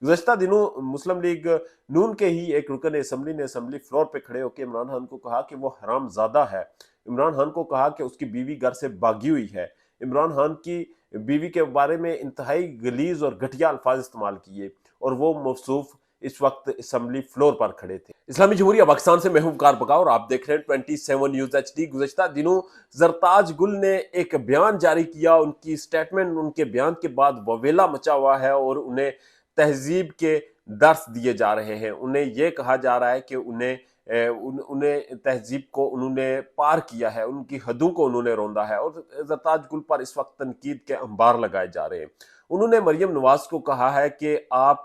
गुज़श्ता दिनों मुस्लिम लीग नून के ही एक रुकन असम्बली ने असम्बली फ्लोर पे खड़े होकर इमरान खान को कहा कि वो हरामज़ादा है। इमरान खान को कहा कि उसकी बीवी घर से भागी हुई है। इमरान खान की बीवी के बारे में इंतहाई गलीज़ और घटिया अल्फाज इस्तेमाल किए और वो मौसूफ इस वक्त असम्बली फ्लोर पर खड़े थे। इस्लामी जमहूरिया पाकिस्तान से मैं हूं वकार बका और आप देख रहे हैं 27 न्यूज़ HD। गुज़श्ता दिनों ज़रताज गुल ने एक बयान जारी किया। उनकी स्टेटमेंट, उनके बयान के बाद ववेला मचा हुआ है और उन्हें तहजीब के दर्स दिए जा रहे हैं। उन्हें यह कहा जा रहा है कि उन्हें तहजीब को उन्होंने पार किया है, उनकी हदों को उन्होंने रौंदा है और ज़रताज गुल पर इस वक्त तनकीद के अंबार लगाए जा रहे हैं। उन्होंने मरियम नवाज को कहा है कि आप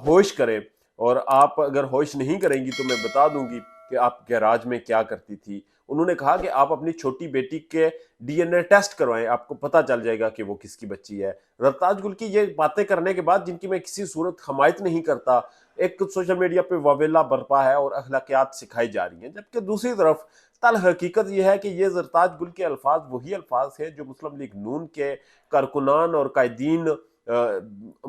होश करें और आप अगर होश नहीं करेंगी तो मैं बता दूंगी कि आप गैराज में क्या करती थी। उन्होंने कहा कि आप अपनी छोटी बेटी के DNA टेस्ट करवाएं, आपको पता चल जाएगा कि वो किसकी बच्ची है। रफ्ताज गुल की ये बातें करने के बाद, जिनकी मैं किसी सूरत हमायत नहीं करता, एक सोशल मीडिया पे वावेला बरपा है और अखलाकियात सिखाई जा रही हैं। जबकि दूसरी तरफ तल हकीकत यह है कि ये ज़रताज गुल के अल्फाज वही अल्फाज है जो मुस्लिम लीग नून के कारकुनान और कायदीन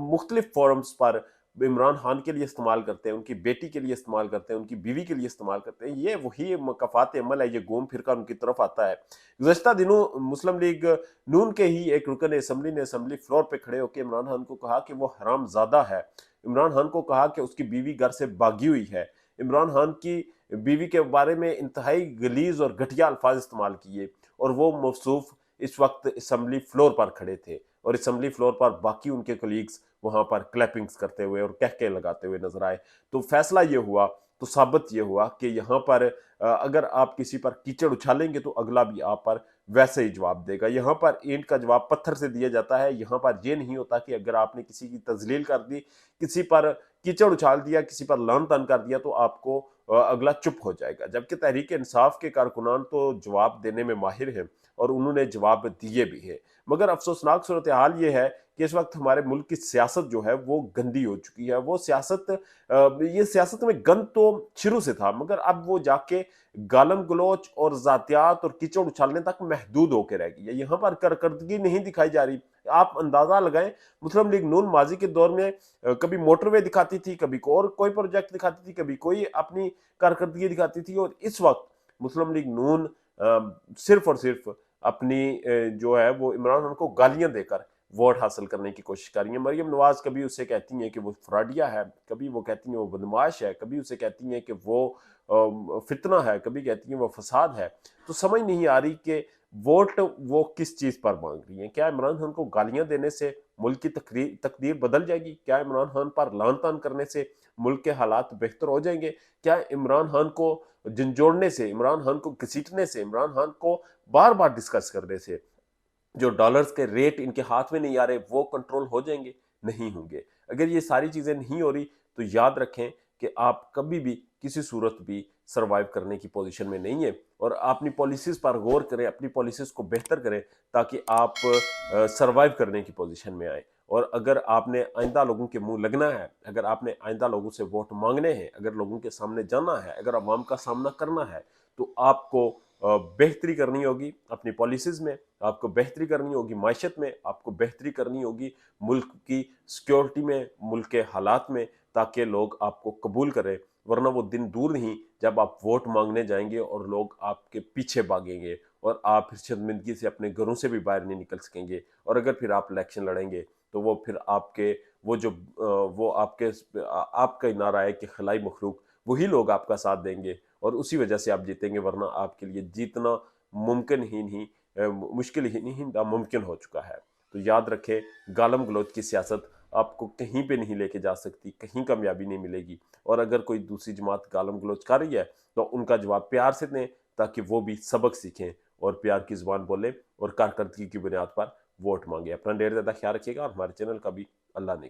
मुख्तलिफ फोरम्स पर इमरान खान के लिए इस्तेमाल करते हैं, उनकी बेटी के लिए इस्तेमाल करते हैं, उनकी बीवी के लिए इस्तेमाल करते हैं। ये वही मकफ़ात अमल है, ये घूम फिर कर उनकी तरफ आता है। गुज़श्ता दिनों मुस्लिम लीग नून के ही एक रुकन असम्बली ने असम्बली फ्लोर पे खड़े होकर इमरान खान को कहा कि वो हरामज़ादा है। इमरान खान को कहा कि उसकी बीवी घर से भागी हुई है। इमरान खान की बीवी के बारे में इंतहाई गलीज़ और घटिया अल्फाज इस्तेमाल किए और वो मौसूफ इस वक्त असम्बली फ्लोर पर खड़े थे और असम्बली फ्लोर पर बाकी उनके कलीग्स वहां पर क्लैपिंग्स करते हुए और कहके लगाते हुए नजर आए। तो फैसला ये हुआ, तो साबित ये हुआ कि यहाँ पर अगर आप किसी पर कीचड़ उछालेंगे तो अगला भी आप पर वैसे ही जवाब देगा। यहाँ पर ईंट का जवाब पत्थर से दिया जाता है। यहाँ पर यह नहीं होता कि अगर आपने किसी की तजलील कर दी, किसी पर कीचड़ उछाल दिया, किसी पर लान तान कर दिया तो आपको अगला चुप हो जाएगा। जबकि तहरीक इंसाफ के कारकुनान तो जवाब देने में माहिर हैं और उन्होंने जवाब दिए भी है। मगर अफसोसनाक सूरत हाल ये है कि इस वक्त हमारे मुल्क की सियासत जो है वो गंदी हो चुकी है। वो सियासत, ये सियासत में गंद तो शुरू से था, मगर अब वो जाके गालम गलोच और जातियात और कीचड़ उछालने तक महदूद होकर रह गई है। यहाँ पर कारकर्दगी नहीं दिखाई जा रही। आप अंदाजा लगाएं, मुस्लिम लीग नून माजी के दौर में कभी मोटरवे दिखाती थी, कभी कोई प्रोजेक्ट दिखाती थी, कभी कोई अपनी कारकर्दगी दिखाती थी और इस वक्त मुस्लिम लीग नून सिर्फ और सिर्फ अपनी जो है वो इमरान खान को गालियां देकर वोट हासिल करने की कोशिश कर रही है। मरियम नवाज कभी उसे कहती हैं कि वो फ्रॉडिया है, कभी वो कहती हैं वो बदमाश है, कभी उसे कहती हैं कि वो फितना है, कभी कहती हैं वो फसाद है। तो समझ नहीं आ रही कि वोट वो किस चीज पर मांग रही हैं। क्या इमरान खान को गालियां देने से मुल्क की तकदीर बदल जाएगी? क्या इमरान खान पर लान तान करने से मुल्क के हालात बेहतर हो जाएंगे? क्या इमरान खान को झंझोड़ने से, इमरान खान को घसीटने से, इमरान खान को बार बार डिस्कस करने से जो डॉलर्स के रेट इनके हाथ में नहीं आ रहे वो कंट्रोल हो जाएंगे? नहीं होंगे। अगर ये सारी चीजें नहीं हो रही तो याद रखें कि आप कभी भी किसी सूरत भी सरवाइव करने की पोजीशन में नहीं है और अपनी पॉलिसीज पर गौर करें, अपनी पॉलिसीज को बेहतर करें ताकि आप सरवाइव करने की पोजीशन में आए। और अगर आपने आइंदा लोगों के मुंह लगना है, अगर आपने आइंदा लोगों से वोट मांगने हैं, अगर लोगों के सामने जाना है, अगर अवाम का सामना करना है, तो आपको बेहतरी करनी होगी अपनी पॉलिसीज में, आपको बेहतरी करनी होगी मायशत में, आपको बेहतरी करनी होगी मुल्क की सिक्योरिटी में, मुल्क के हालात में, ताकि लोग आपको कबूल करें। वरना वो दिन दूर नहीं जब आप वोट मांगने जाएंगे और लोग आपके पीछे भागेंगे और आप फिर शर्मिंदगी से अपने घरों से भी बाहर नहीं निकल सकेंगे। और अगर फिर आप इलेक्शन लड़ेंगे तो वो फिर आपके वो जो वो आपके आपका ही नारा है कि खलाई मखलूक, वही लोग आपका साथ देंगे और उसी वजह से आप जीतेंगे। वरना आपके लिए जीतना मुमकिन ही नहीं, मुश्किल ही नहीं, नामुमकिन हो चुका है। तो याद रखें, गालम गलौज की सियासत आपको कहीं पे नहीं लेके जा सकती, कहीं कामयाबी नहीं मिलेगी। और अगर कोई दूसरी जमात गालम गलौज कर रही है तो उनका जवाब प्यार से दें ताकि वो भी सबक सीखें और प्यार की जुबान बोले और कारकर्दगी की बुनियाद पर वोट मांगे। अपना ढेर ज़्यादा ख्याल रखिएगा और हमारे चैनल का भी अल्लाह ने